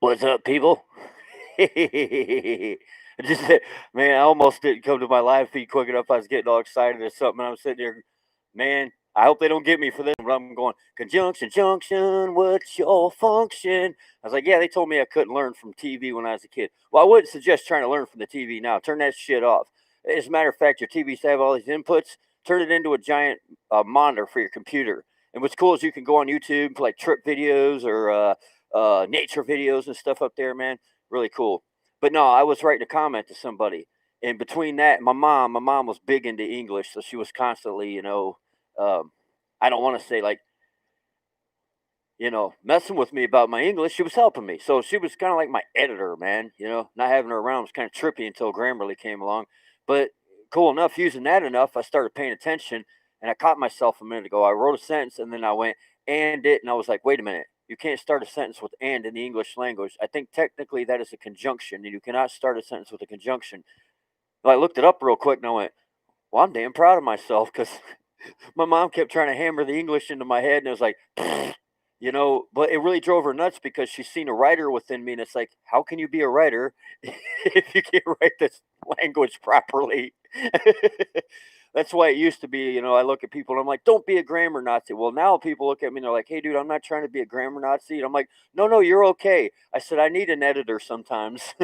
What's up, people? Just man, I almost didn't come to my live feed quick enough. I was getting all excited or something. I'm sitting there, man. I hope they don't get me for this, but I'm going conjunction, junction. What's your function? I was like, yeah, they told me I couldn't learn from TV when I was a kid. Well, I wouldn't suggest trying to learn from the TV now. Turn that shit off. As a matter of fact, your TVs have all these inputs. Turn it into a giant monitor for your computer. And what's cool is you can go on YouTube, like trip videos or nature videos and stuff up there, man. Really cool. But no, I was writing a comment to somebody. And between that, my mom was big into English, so she was constantly, um, I don't want to say like, messing with me about my English. She was helping me, so she was kind of like my editor, man. Not having her around was kind of trippy until Grammarly came along. But cool enough, using that enough, I started paying attention, and I caught myself a minute ago. I wrote a sentence, and then I went and it, and I was like, wait a minute. You can't start a sentence with and in the English language. I think technically that is a conjunction, and you cannot start a sentence with a conjunction. Well, I looked it up real quick, and I went, well, I'm damn proud of myself because my mom kept trying to hammer the English into my head, and it was like, but it really drove her nuts because she's seen a writer within me, and it's like, how can you be a writer if you can't write this language properly? That's why it used to be, I look at people and I'm like, don't be a grammar Nazi. Well, now people look at me and they're like, hey, dude, I'm not trying to be a grammar Nazi. And I'm like, no, no, you're okay. I said, I need an editor sometimes.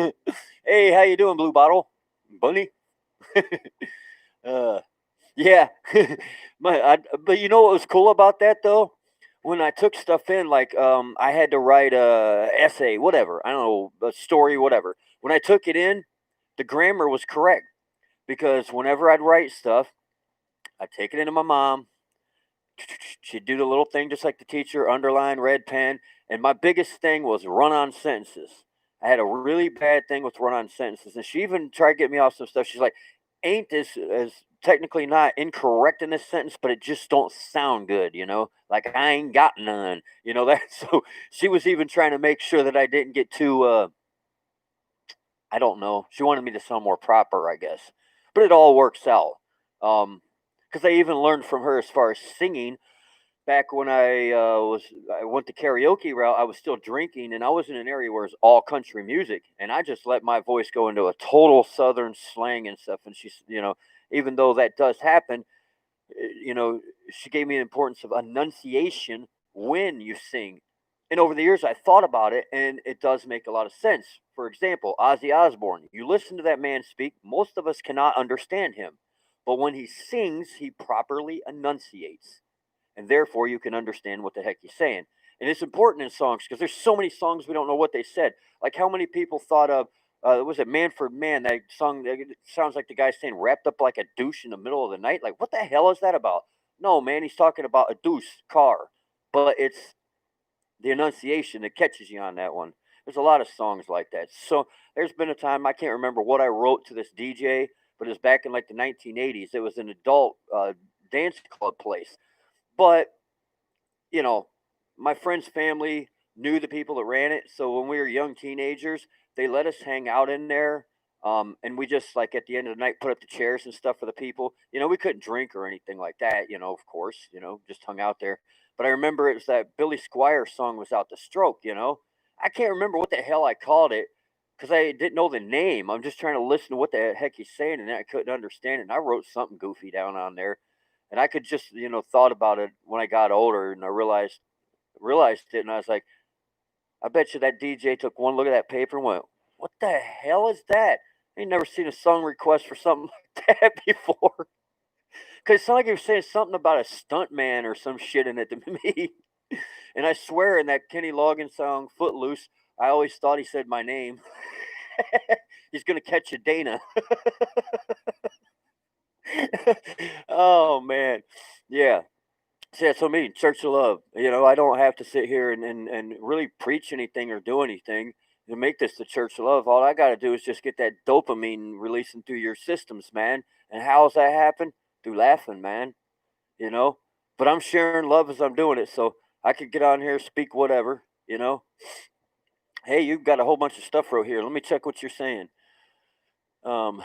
Hey, how you doing, Blue Bottle? Bunny? uh, yeah. But you know what was cool about that though? When I took stuff in, like I had to write a essay, whatever. I don't know, a story, whatever. When I took it in, the grammar was correct because whenever I'd write stuff, I'd take it into my mom. She'd do the little thing just like the teacher, underline, red pen. And my biggest thing was run on sentences. I had a really bad thing with run on sentences. And she even tried to get me off some stuff. She's like, ain't this as technically not incorrect in this sentence, but it just don't sound good. Like I ain't got none. That so she was even trying to make sure that I didn't get too I don't know. She wanted me to sound more proper, I guess. But it all works out. Because I even learned from her as far as singing back when I went the karaoke route. I was still drinking, and I was in an area where it's all country music, and I just let my voice go into a total Southern slang and stuff. And she's, even though that does happen, she gave me the importance of enunciation when you sing. And over the years, I thought about it, and it does make a lot of sense. For example, Ozzy Osbourne. You listen to that man speak, most of us cannot understand him. But when he sings, he properly enunciates. And therefore, you can understand what the heck he's saying. And it's important in songs because there's so many songs we don't know what they said. Like how many people thought of was it Manfred Mann, that song that sounds like the guy saying wrapped up like a douche in the middle of the night? Like what the hell is that about? No, man, he's talking about a douche car. But it's the enunciation that catches you on that one. There's a lot of songs like that. So there's been a time I can't remember what I wrote to this DJ, but it was back in like the 1980s. It was an adult dance club place. But you know, my friend's family knew the people that ran it. So when we were young teenagers, they let us hang out in there. And we just like at the end of the night put up the chairs and stuff for the people. We couldn't drink or anything like that, of course, just hung out there. But I remember it was that Billy Squire song was out, The Stroke. I can't remember what the hell I called it because I didn't know the name. I'm just trying to listen to what the heck he's saying, and I couldn't understand it. And I wrote something goofy down on there, and I could just thought about it when I got older, and I realized it, and I was like, I bet you that DJ took one look at that paper and went, "What the hell is that?" I ain't never seen a song request for something like that before. Because it sounded like he was saying something about a stunt man or some shit in it to me. And I swear, in that Kenny Loggins song "Footloose," I always thought he said my name. He's gonna catch you, Dana. Oh man, yeah. See, that's what I mean. Church of Love. I don't have to sit here and really preach anything or do anything to make this the Church of Love. All I got to do is just get that dopamine releasing through your systems, man. And how's that happen? Through laughing, man. You know? But I'm sharing love as I'm doing it. So I could get on here, speak whatever. Hey, you've got a whole bunch of stuff wrote here. Let me check what you're saying. Um,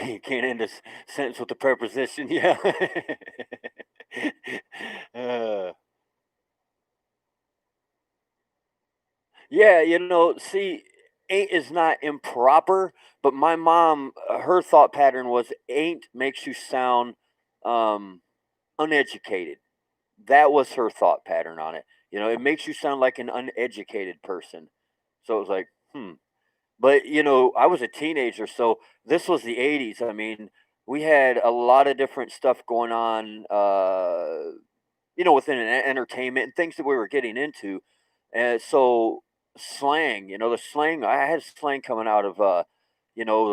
you can't end a sentence with a preposition. Yeah. uh, Yeah, see, ain't is not improper, but my mom, her thought pattern was ain't makes you sound um, uneducated. That was her thought pattern on it. It makes you sound like an uneducated person. So it was like, hmm. But I was a teenager, so this was the '80s. I mean, we had a lot of different stuff going on. Within entertainment and things that we were getting into. And so slang, the slang, I had slang coming out of, the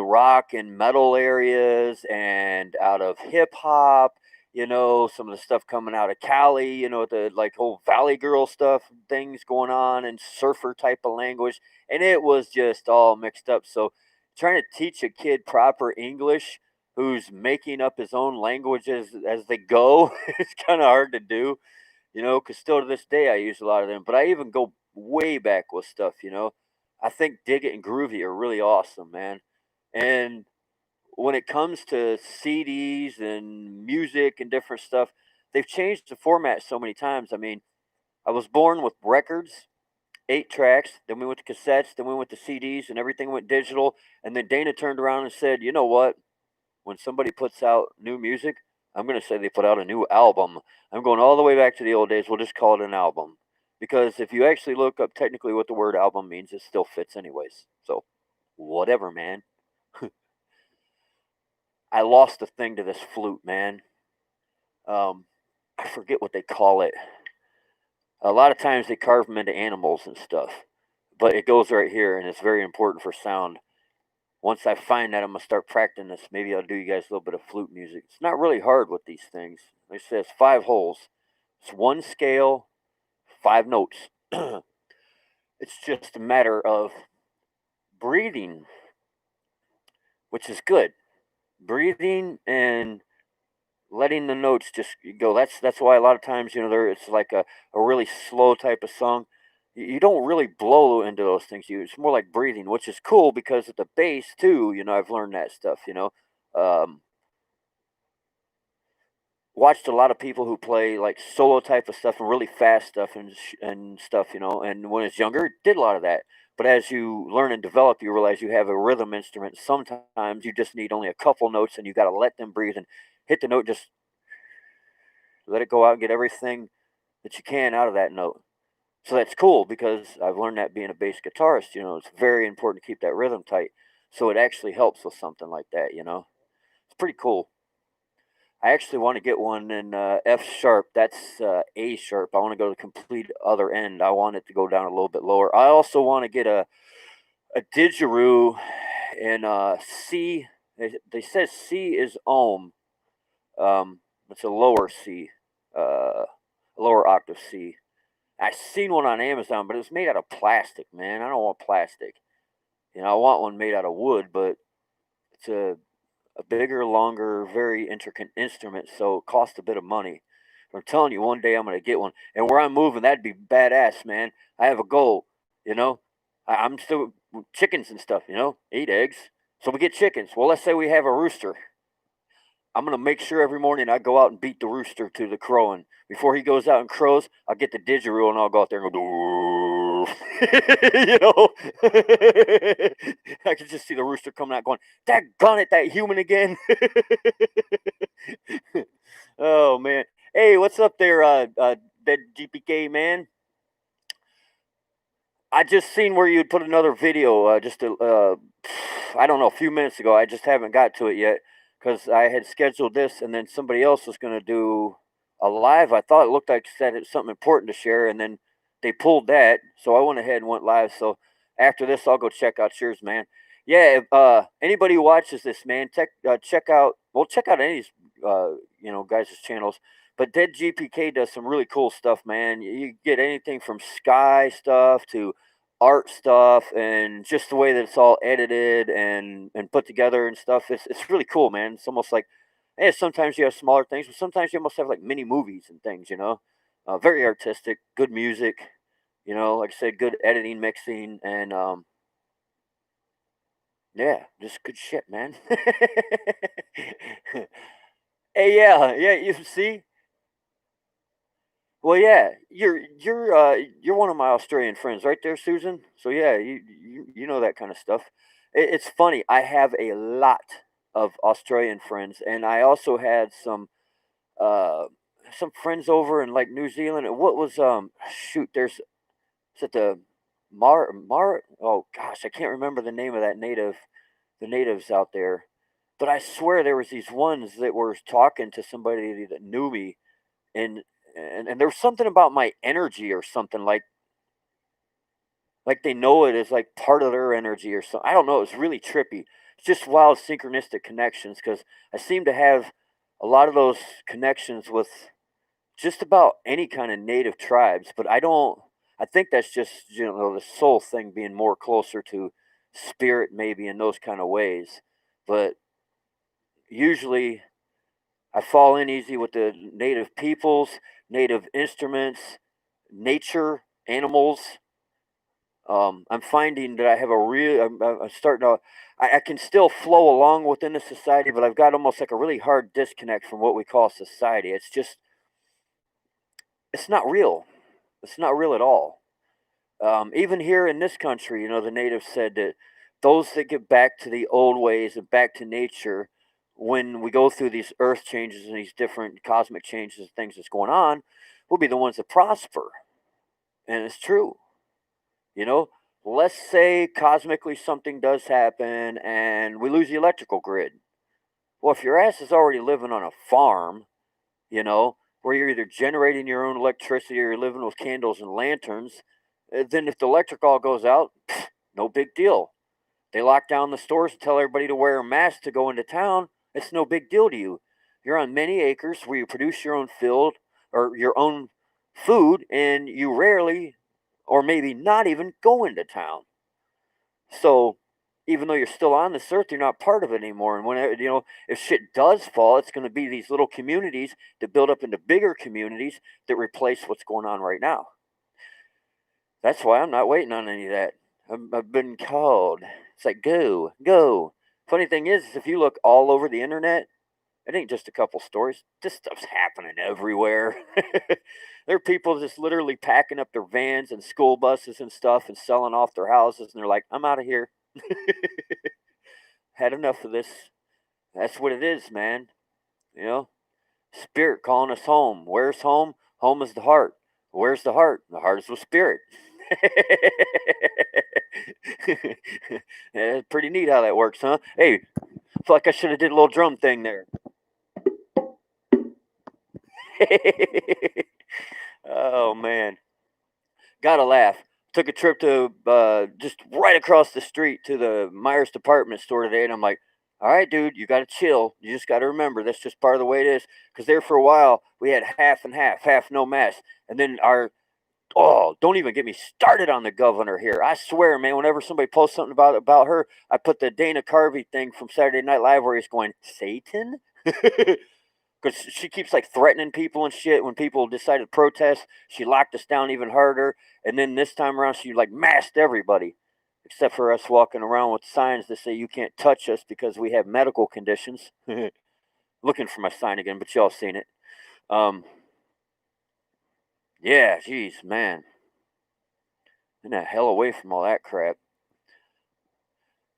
rock and metal areas and out of hip hop, some of the stuff coming out of Cali, the like whole Valley Girl stuff, things going on and surfer type of language. And it was just all mixed up. So trying to teach a kid proper English who's making up his own languages as they go, it's kind of hard to do, because still to this day I use a lot of them. But I even go way back with stuff. I think Dig It and Groovy are really awesome, man. And when it comes to CDs and music and different stuff, they've changed the format so many times. I mean, I was born with records, 8 tracks, then we went to cassettes, then we went to CDs, and everything went digital. And then Dana turned around and said, you know what? When somebody puts out new music, I'm going to say they put out a new album. I'm going all the way back to the old days. We'll just call it an album. Because if you actually look up technically what the word album means, it still fits anyways. So, whatever, man. I lost the thing to this flute, man. Um, I forget what they call it. A lot of times they carve them into animals and stuff. But it goes right here, and it's very important for sound. Once I find that, I'm gonna start practicing this. Maybe I'll do you guys a little bit of flute music. It's not really hard with these things. Like I said, it's 5 holes. It's one scale, 5 notes. It's just a matter of breathing, which is good. Breathing and letting the notes just go. That's why a lot of times there it's like a really slow type of song. You don't really blow into those things. It's more like breathing, which is cool because at the bass too. I've learned that stuff. Um, watched a lot of people who play like solo type of stuff and really fast stuff and stuff, and when it's younger, did a lot of that. But as you learn and develop, you realize you have a rhythm instrument. Sometimes you just need only a couple notes and you got to let them breathe and hit the note, just let it go out and get everything that you can out of that note. So that's cool because I've learned that being a bass guitarist, it's very important to keep that rhythm tight. So it actually helps with something like that. It's pretty cool. I actually want to get one in F sharp. That's A sharp. I want to go to the complete other end. I want it to go down a little bit lower. I also want to get a didgeridoo in C. They said C is ohm. It's a lower C, a lower octave C. I seen one on Amazon, but it was made out of plastic, man. I don't want plastic. I want one made out of wood, but it's a bigger, longer, very intricate instrument, so it costs a bit of money. I'm telling you, one day I'm gonna get one, and where I'm moving, that'd be badass, man. I have a goal, you know. I'm still chickens and stuff, eat eggs. So we get chickens. Well, let's say we have a rooster. I'm gonna make sure every morning I go out and beat the rooster to the crowing. Before he goes out and crows, I'll get the didgeridoo and I'll go out there and go. you know, I can just see the rooster coming out, going, "Daggone it, that human again." Oh man, hey, what's up there, dead GPK man? I just seen where you'd put another video, I don't know, a few minutes ago. I just haven't got to it yet because I had scheduled this, and then somebody else was going to do a live. I thought it looked like said it's something important to share, and then they pulled that, so I went ahead and went live. So after this, I'll go check out yours, man. Yeah, if, anybody who watches this, man, check out any guys' channels. But Dead GPK does some really cool stuff, man. You get anything from sky stuff to art stuff and just the way that it's all edited and put together and stuff. It's really cool, man. It's almost like, sometimes you have smaller things, but sometimes you almost have like mini movies and things. Very artistic, good music, like I said, good editing, mixing, and yeah, just good shit, man. Hey, yeah, yeah, you see, Well, yeah, you're one of my Australian friends, right there, Susan. So yeah, you know that kind of stuff. It's funny. I have a lot of Australian friends, and I also had uh some friends over in like New Zealand. And what was shoot? There's is it the Mar? Oh gosh, I can't remember the name of that the natives out there. But I swear there was these ones that were talking to somebody that knew me, and and there was something about my energy or something like they know it as like part of their energy or something. I don't know. It was really trippy. It's just wild synchronistic connections because I seem to have a lot of those connections with just about any kind of native tribes, but I don't. I think that's just the soul thing being more closer to spirit maybe in those kind of ways, but usually I fall in easy with the native peoples, native instruments, nature, animals. I'm finding that I have a real. I'm starting to. I can still flow along within the society, but I've got almost like a really hard disconnect from what we call society. It's just. It's not real. It's not real at all. Even here in this country, the natives said that those that get back to the old ways and back to nature, when we go through these earth changes and these different cosmic changes and things that's going on, will be the ones that prosper. And it's true. You know, let's say cosmically something does happen and we lose the electrical grid. Well, if your ass is already living on a farm, where you're either generating your own electricity or you're living with candles and lanterns, then if the electric all goes out, no big deal. They lock down the stores and tell everybody to wear a mask to go into town. It's no big deal to you. You're on many acres where you produce your own field or your own food, and you rarely, or maybe not even, go into town. So even though you're still on this earth, you're not part of it anymore. And when if shit does fall, it's going to be these little communities that build up into bigger communities that replace what's going on right now. That's why I'm not waiting on any of that. I've been called. It's like go, go. Funny thing is, if you look all over the internet, it ain't just a couple stories. This stuff's happening everywhere. There are people just literally packing up their vans and school buses and stuff and selling off their houses, and they're like, "I'm out of here." Had enough of this. That's what it is, man. You know, spirit calling us home. Where's home? Home is the heart. Where's the heart? The heart is with spirit. Yeah, pretty neat how that works, huh? Hey, feel like I should have did a little drum thing there. Oh man, gotta laugh. Took a trip to just right across the street to the Myers department store today, and I'm like, "All right, dude, you gotta chill. You just gotta remember that's just part of the way it is." Because there for a while we had half and half, half no mask, and then our don't even get me started on the governor here. I swear, man, whenever somebody posts something about her, I put the Dana Carvey thing from Saturday Night Live where he's going, Satan? Because she keeps like threatening people and shit. When people decided to protest, she locked us down even harder. And then this time around, she like masked everybody, except for us walking around with signs that say you can't touch us because we have medical conditions. Looking for my sign again, but y'all seen it. Um, yeah, geez, man, in the hell away from all that crap.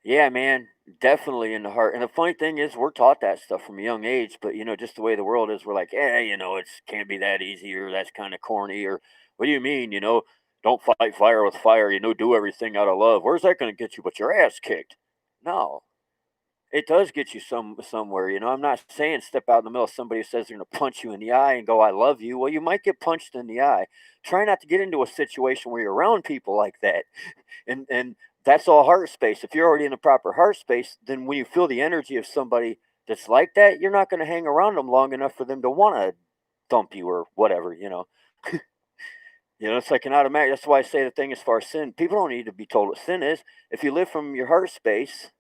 Yeah, man, definitely in the heart. And the funny thing is, we're taught that stuff from a young age, but just the way the world is, we're like, it's can't be that easy, or that's kind of corny, or what do you mean, don't fight fire with fire, do everything out of love. Where's that going to get you? But your ass kicked. No, it does get you somewhere. I'm not saying step out in the middle of somebody who says they're going to punch you in the eye and go, "I love you." Well, you might get punched in the eye. Try not to get into a situation where you're around people like that, and that's all heart space. If you're already in the proper heart space, then when you feel the energy of somebody that's like that, you're not going to hang around them long enough for them to want to dump you or whatever. It's like an automatic. That's why I say the thing as far as sin. People don't need to be told what sin is. If you live from your heart space,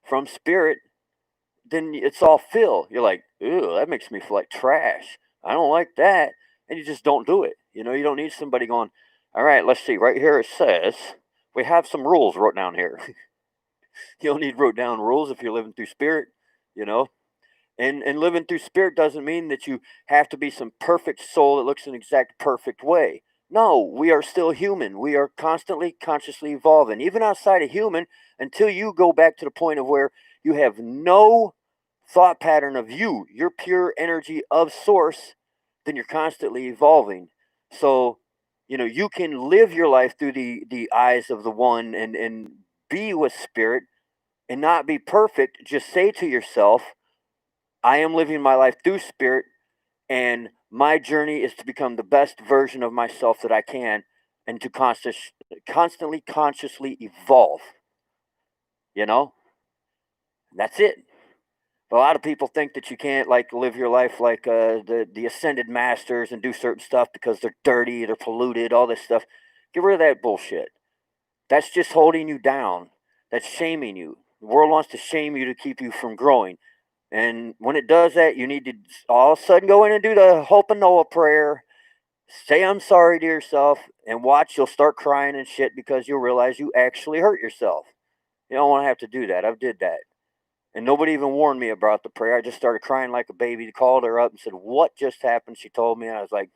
from spirit, then it's all fill. You're like, ooh, that makes me feel like trash. I don't like that. And you just don't do it. You don't need somebody going, all right, let's see. Right here it says we have some rules wrote down here. You don't need wrote down rules if you're living through spirit, you know. And living through spirit doesn't mean that you have to be some perfect soul that looks an exact perfect way. No, we are still human. We are constantly consciously evolving. Even outside of human, until you go back to the point of where you have no thought pattern of you, your pure energy of source, then you're constantly evolving. So, you can live your life through the eyes of the one and be with spirit and not be perfect. Just say to yourself, I am living my life through spirit, and my journey is to become the best version of myself that I can and to constantly consciously evolve, you know? And that's it. But a lot of people think that you can't like live your life like the ascended masters and do certain stuff because they're dirty, they're polluted, all this stuff. Get rid of that bullshit. That's just holding you down. That's shaming you. The world wants to shame you to keep you from growing. And when it does that, you need to all of a sudden go in and do the Hope and Noah prayer. Say I'm sorry to yourself and watch, you'll start crying and shit because you'll realize you actually hurt yourself. You don't want to have to do that. I've did that. And nobody even warned me about the prayer. I just started crying like a baby. Called her up and said, "What just happened?" She told me. And I was like,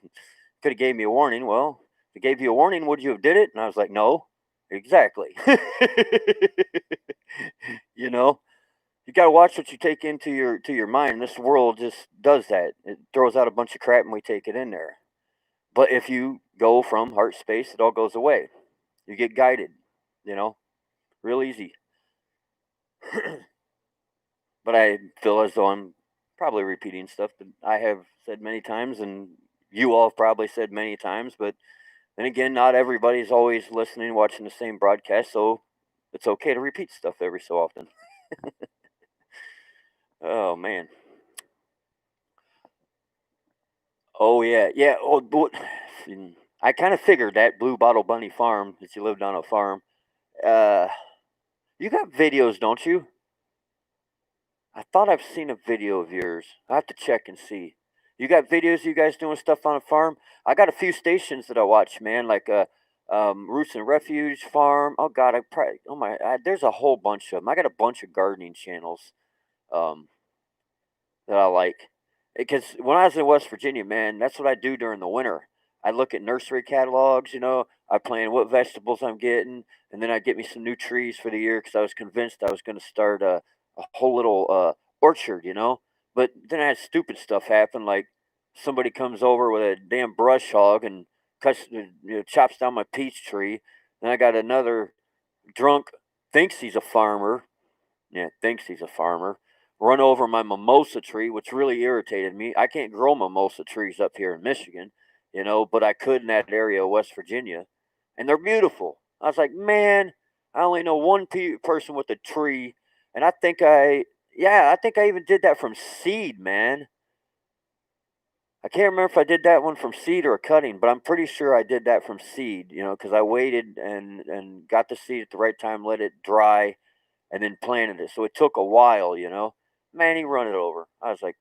"Could have gave me a warning." Well, if it gave you a warning, would you have did it? And I was like, "No." Exactly. you know, you got to watch what you take into your mind. This world just does that. It throws out a bunch of crap and we take it in there. But if you go from heart space, it all goes away. You get guided, you know, real easy. But I feel as though I'm probably repeating stuff that I have said many times and you all have probably said many times. But then again, not everybody's always listening, watching the same broadcast. So it's okay to repeat stuff every so often. Oh, man. Oh, yeah. Yeah. Oh, I kind of figured that Blue Bottle Bunny farm, that you lived on a farm. Uh, you got videos, don't you? I thought I've seen a video of yours. I have to check and see. You got videos of you guys doing stuff on a farm? I got a few stations that I watch, man, like Roots and Refuge Farm. Oh God, I probably there's a whole bunch of them. I got a bunch of gardening channels um, that I like. Because when I was in West Virginia, man, that's what I do during the winter. I look at nursery catalogs, I plan what vegetables I'm getting, and then I get me some new trees for the year because I was convinced I was going to start a whole little orchard, But then I had stupid stuff happen, like somebody comes over with a damn brush hog and chops down my peach tree. Then I got another drunk, thinks he's a farmer, yeah, thinks he's a farmer. Run over my mimosa tree, which really irritated me. I can't grow mimosa trees up here in Michigan, but I could in that area of West Virginia, and they're beautiful. I was like, man, I only know one person with a tree, and yeah, I think I even did that from seed, man. I can't remember if I did that one from seed or a cutting, but I'm pretty sure I did that from seed, because I waited and got the seed at the right time, let it dry, and then planted it. So it took a while. Man, he run it over. I was like,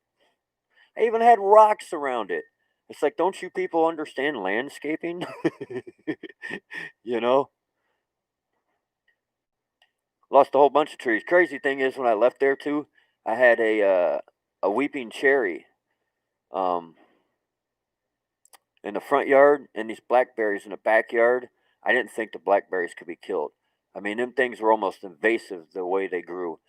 I even had rocks around it. It's like, don't you people understand landscaping? you know, Lost a whole bunch of trees. Crazy thing is, when I left there too, I had a weeping cherry um, in the front yard and these blackberries in the backyard. I didn't think the blackberries could be killed. I mean, them things were almost invasive the way they grew.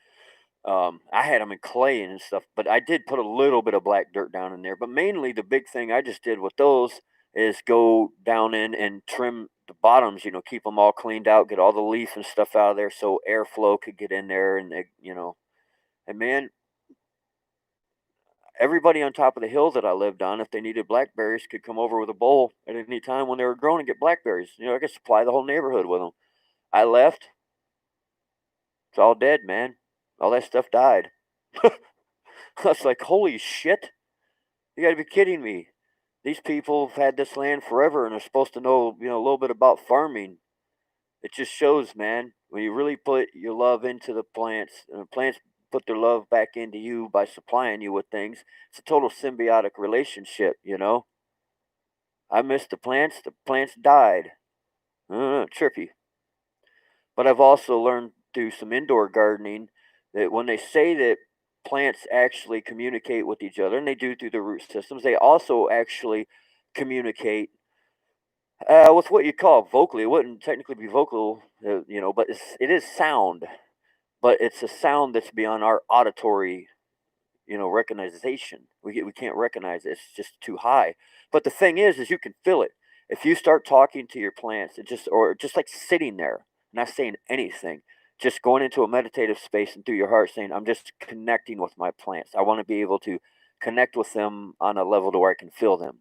I had them in clay and stuff, but I did put a little bit of black dirt down in there. But mainly, the big thing I just did with those is go down in and trim the bottoms. Keep them all cleaned out, get all the leaf and stuff out of there, so airflow could get in there, And man, everybody on top of the hill that I lived on, if they needed blackberries, could come over with a bowl at any time when they were growing and get blackberries. I could supply the whole neighborhood with them. I left; it's all dead, man. All that stuff died. I was like, holy shit. You got to be kidding me. These people have had this land forever and are supposed to know, a little bit about farming. It just shows, man, when you really put your love into the plants and the plants put their love back into you by supplying you with things, it's a total symbiotic relationship. I missed the plants died. Trippy. But I've also learned through some indoor gardening that when they say that plants actually communicate with each other, and they do through the root systems. They also actually communicate with what you call vocally. It wouldn't technically be vocal, but it is sound, but it's a sound that's beyond our auditory, recognition. We can't recognize it. It's just too high. But the thing is you can feel it. If you start talking to your plants, or just like sitting there, not saying anything, just going into a meditative space and through your heart saying, I'm just connecting with my plants. I want to be able to connect with them on a level to where I can feel them.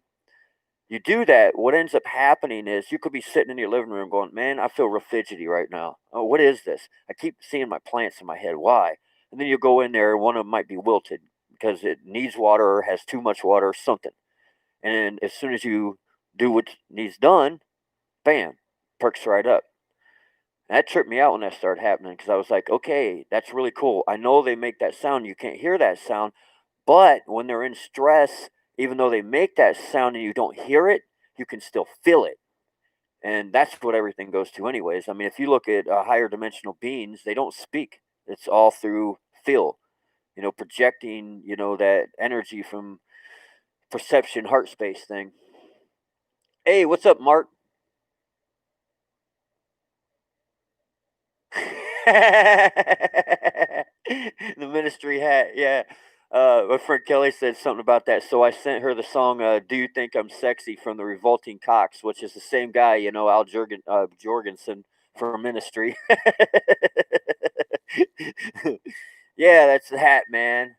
You do that, what ends up happening is you could be sitting in your living room going, man, I feel real fidgety right now. Oh, what is this? I keep seeing my plants in my head. Why? And then you go in there and one of them might be wilted because it needs water or has too much water or something. And as soon as you do what needs done, bam, perks right up. And that tripped me out when that started happening because I was like, okay, that's really cool. I know they make that sound. You can't hear that sound. But when they're in stress, even though they make that sound and you don't hear it, you can still feel it. And that's what everything goes to, anyways. I mean, if you look at higher dimensional beings, they don't speak, it's all through feel, projecting, that energy from perception, heart space thing. Hey, what's up, Mark? The ministry hat, yeah. My friend Kelly said something about that, so I sent her the song "Do You Think I'm Sexy" from the Revolting Cocks, which is the same guy, Al Jorgensen from Ministry. Yeah, that's the hat, man.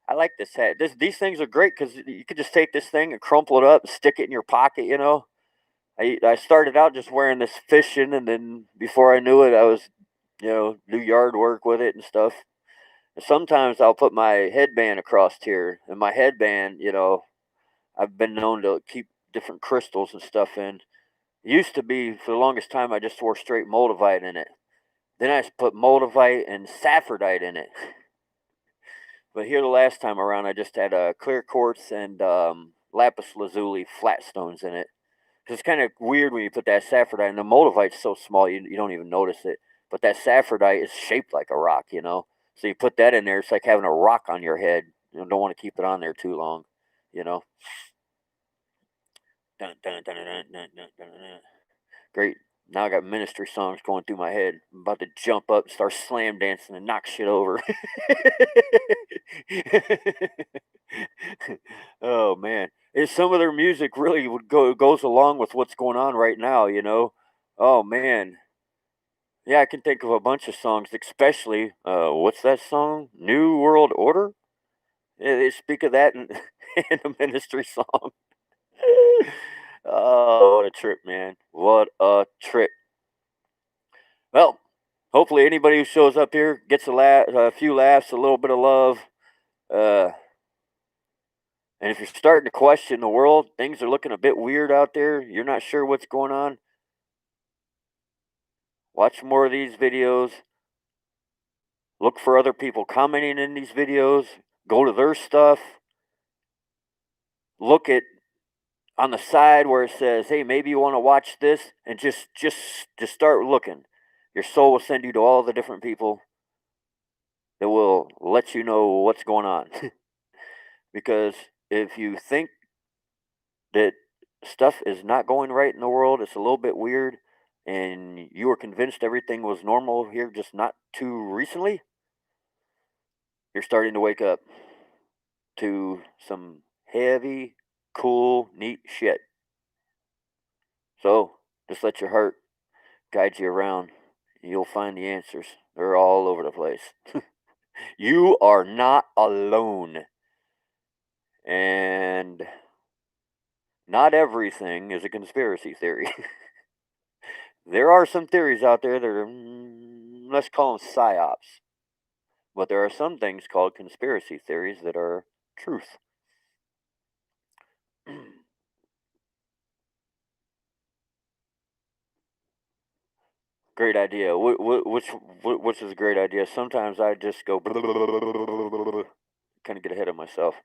I like this hat. These things are great because you could just take this thing and crumple it up, and stick it in your pocket. I started out just wearing this fishing, and then before I knew it, I was, do yard work with it and stuff. And sometimes I'll put my headband across here, and my headband, I've been known to keep different crystals and stuff in. It used to be for the longest time I just wore straight moldavite in it. Then I put moldavite and saffordite in it. But here the last time around, I just had clear quartz and lapis lazuli flat stones in it. It's kind of weird when you put that saffordite, and the moldavite's so small you don't even notice it. But that saffordite is shaped like a rock. So you put that in there, it's like having a rock on your head. You don't want to keep it on there too long, you know. Dun, dun, dun, dun, dun, dun, dun, dun, dun. Great. Now I got ministry songs going through my head. I'm about to jump up and start slam dancing and knock shit over. Oh man. And some of their music really goes along with what's going on right now. Oh man. Yeah, I can think of a bunch of songs, especially what's that song? New World Order? Yeah, they speak of that in, in a ministry song. Oh, what a trip, man. What a trip. Well, hopefully anybody who shows up here gets a few laughs, a little bit of love. Uh, and if you're starting to question the world, things are looking a bit weird out there, you're not sure what's going on, watch more of these videos. Look for other people commenting in these videos. Go to their stuff. Look at on the side where it says, "Hey, maybe you want to watch this," and just start looking. Your soul will send you to all the different people that will let you know what's going on. Because if you think that stuff is not going right in the world, it's a little bit weird, and you were convinced everything was normal here just not too recently, you're starting to wake up to some heavy, cool, neat shit. So just let your heart guide you around. You'll find the answers. They're all over the place. You are not alone. And not everything is a conspiracy theory. There are some theories out there that are, let's call them psyops. But there are some things called conspiracy theories that are truth. Great idea. Which is a great idea? Sometimes I just go kind of get ahead of myself.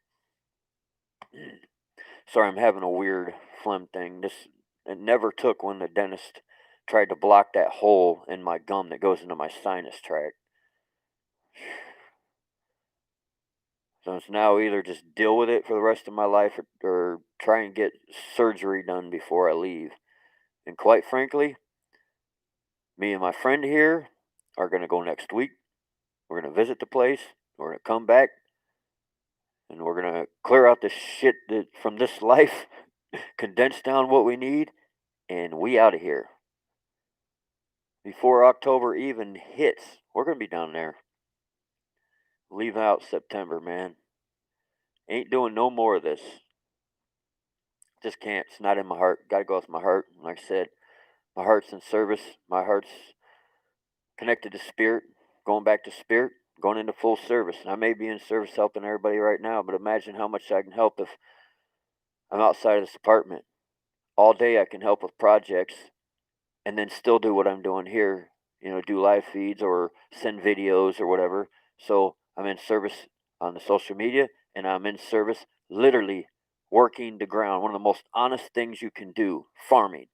Sorry, I'm having a weird phlegm thing. This it never took when the dentist tried to block that hole in my gum that goes into my sinus tract. So it's now either just deal with it for the rest of my life or try and get surgery done before I leave. And quite frankly, me and my friend here are going to go next week. We're going to visit the place. We're going to come back and we're going to clear out the shit from this life, condense down what we need, and we out of here. Before October even hits, we're going to be down there. Leave out September, man. Ain't doing no more of this. Just can't. It's not in my heart. Got to go with my heart. Like I said, my heart's in service. My heart's connected to spirit. Going back to spirit. Going into full service. And I may be in service helping everybody right now, but imagine how much I can help if I'm outside of this apartment. All day I can help with projects and then still do what I'm doing here. Do live feeds or send videos or whatever. So I'm in service on the social media and I'm in service literally working the ground. One of the most honest things you can do, farming.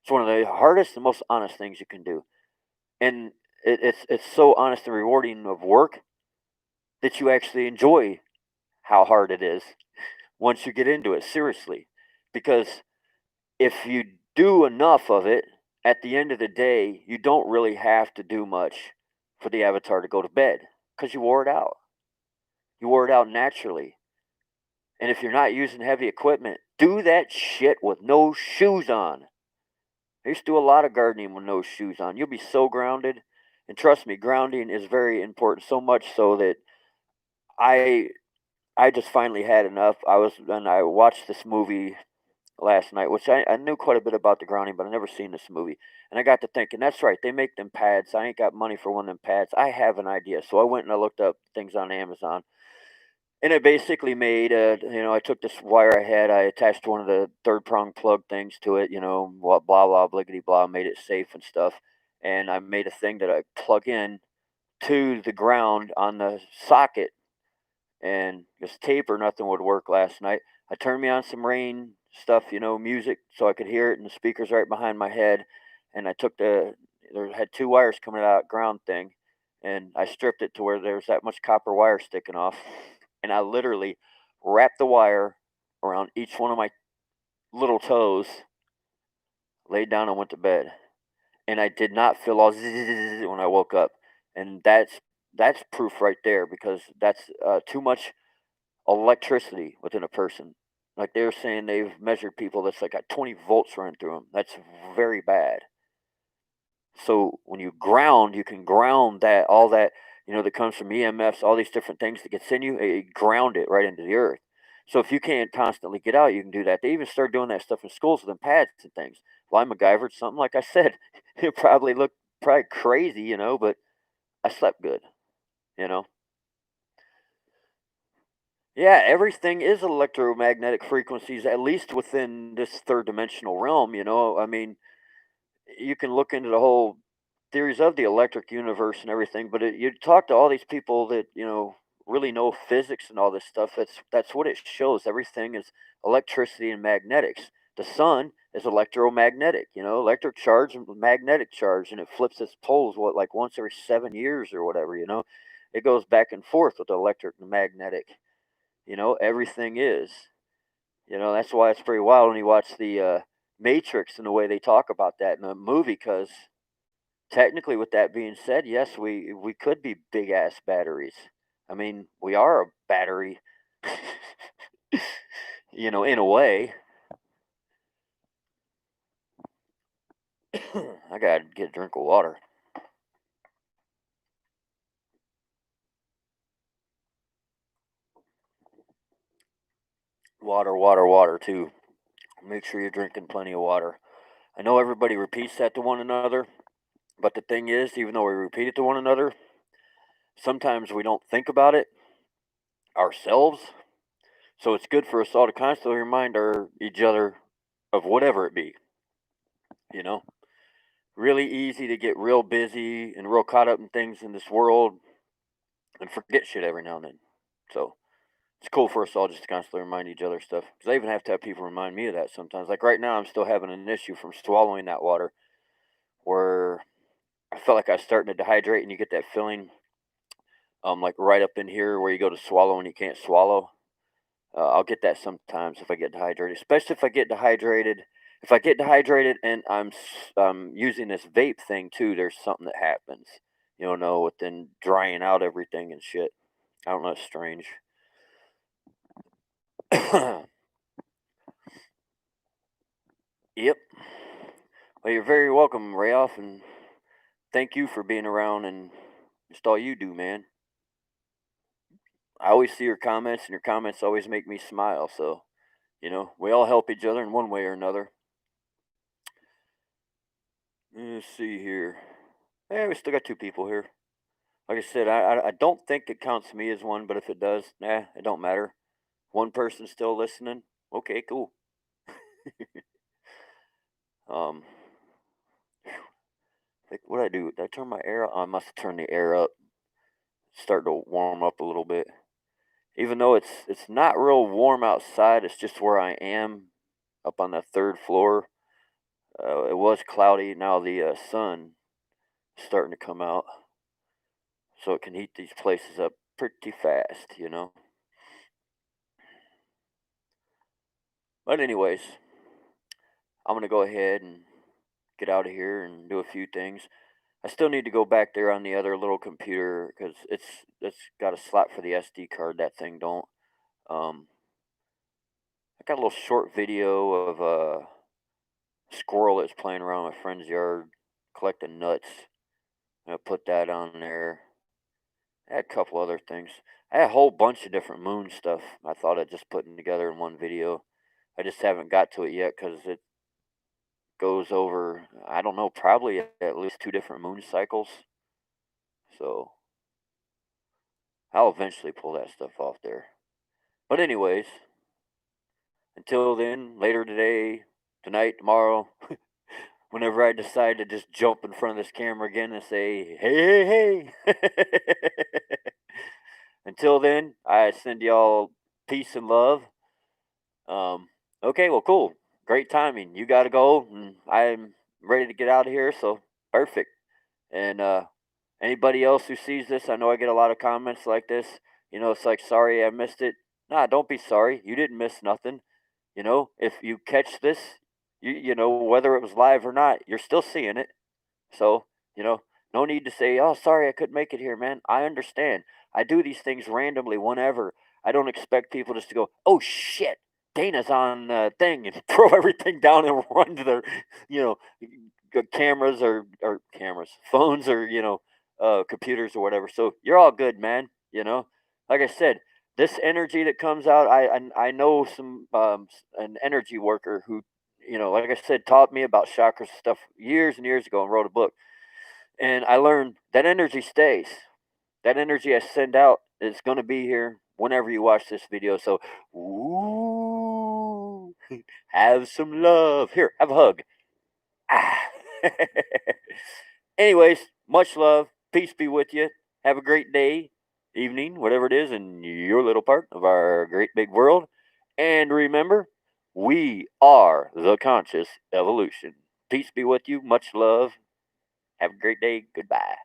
It's one of the hardest and most honest things you can do. And it's so honest and rewarding of work that you actually enjoy how hard it is once you get into it, seriously. Because if you do enough of it, at the end of the day, you don't really have to do much for the avatar to go to bed because you wore it out. You wore it out naturally. And if you're not using heavy equipment, do that shit with no shoes on. I used to do a lot of gardening with no shoes on. You'll be so grounded. And trust me, grounding is very important, so much so that I I just finally had enough. I watched this movie last night, which I knew quite a bit about the grounding, but I never seen this movie. And I got to thinking, that's right, they make them pads. I ain't got money for one of them pads. I have an idea. So I went and I looked up things on Amazon. And it basically made, I took this wire I had, I attached one of the third prong plug things to it, blah, blah, bliggity, blah, made it safe and stuff. And I made a thing that I plug in to the ground on the socket and this tape or nothing would work last night. I turned me on some rain stuff, music, so I could hear it, and the speakers right behind my head. And I took there had two wires coming out ground thing, and I stripped it to where there was that much copper wire sticking off, and I literally wrapped the wire around each one of my little toes, laid down and went to bed. And I did not feel all zzz when I woke up, and that's proof right there because that's too much electricity within a person. Like they're saying they've measured people that's like got 20 volts running through them. That's very bad. So when you can ground all that, that comes from EMFs, all these different things that gets in you, ground it right into the earth. So if you can't constantly get out, you can do that. They even start doing that stuff in schools with them pads and things. Well, I MacGyvered something, like I said. It probably looked probably crazy, but I slept good, you know. Yeah, everything is electromagnetic frequencies, at least within this third dimensional realm, I mean, you can look into the whole theories of the electric universe and everything, but you talk to all these people that, really know physics and all this stuff. That's what it shows. Everything is electricity and magnetics. The sun is electromagnetic, electric charge and magnetic charge, and it flips its poles, like once every 7 years or whatever, It goes back and forth with the electric and magnetic. Everything is. That's why it's pretty wild when you watch the Matrix and the way they talk about that in the movie. Because technically, with that being said, yes, we could be big ass batteries. I mean, we are a battery, in a way. I gotta get a drink of water. Water, water, water, too. Make sure you're drinking plenty of water. I know everybody repeats that to one another, but the thing is, even though we repeat it to one another, sometimes we don't think about it ourselves. So it's good for us all to constantly remind each other of whatever it be, you know? Really easy to get real busy and real caught up in things in this world and forget shit every now and then. So it's cool for us all just to constantly remind each other stuff. Because I even have to have people remind me of that sometimes. Like right now, I'm still having an issue from swallowing that water where I felt like I was starting to dehydrate and you get that feeling like right up in here where you go to swallow and you can't swallow. I'll get that sometimes if I get dehydrated, especially if I get dehydrated. If I get dehydrated and I'm using this vape thing too, there's something that happens. You don't know, with then drying out everything and shit. I don't know, it's strange. Yep. Well, you're very welcome, Ralph, and thank you for being around and just all you do, man. I always see your comments, and your comments always make me smile. So, we all help each other in one way or another. Let's see here. We still got two people here. Like I said, I don't think it counts me as one, but if it does, it don't matter. One person still listening. Okay, cool. um, what I do? Did I turn my air? I must have turned the air up. It's starting to warm up a little bit. Even though it's not real warm outside, it's just where I am, up on the third floor. It was cloudy. Now the sun is starting to come out, so it can heat these places up pretty fast. But anyways, I'm gonna go ahead and get out of here and do a few things. I still need to go back there on the other little computer because it's got a slot for the SD card. That thing don't. Um, I got a little short video of a squirrel that's playing around my friend's yard collecting nuts. I put that on there. I had a couple other things. I had a whole bunch of different moon stuff. I thought I'd just putting together in one video. I just haven't got to it yet because it goes over, I don't know, probably at least two different moon cycles. So I'll eventually pull that stuff off there. But anyways, until then, later today, tonight, tomorrow, whenever I decide to just jump in front of this camera again and say, hey, hey, hey. Until then, I send y'all peace and love. Okay, well, cool. Great timing. You got to go, and I'm ready to get out of here, so perfect. And anybody else who sees this, I know I get a lot of comments like this. It's like, sorry I missed it. Nah, don't be sorry. You didn't miss nothing. If you catch this, whether it was live or not, you're still seeing it. So, no need to say, oh, sorry, I couldn't make it here, man. I understand. I do these things randomly whenever. I don't expect people just to go, oh, shit, Dana's on thing and throw everything down and run to their, you know, cameras or cameras, phones or, computers or whatever. So you're all good, man. Like I said, this energy that comes out, I know an energy worker who, like I said, taught me about chakras stuff years and years ago and wrote a book. And I learned that energy stays. That energy I send out is going to be here whenever you watch this video. So, ooh, have some love. Here, have a hug. Ah. Anyways, much love. Peace be with you. Have a great day, evening, whatever it is in your little part of our great big world. And remember, we are the conscious evolution. Peace be with you. Much love. Have a great day. Goodbye.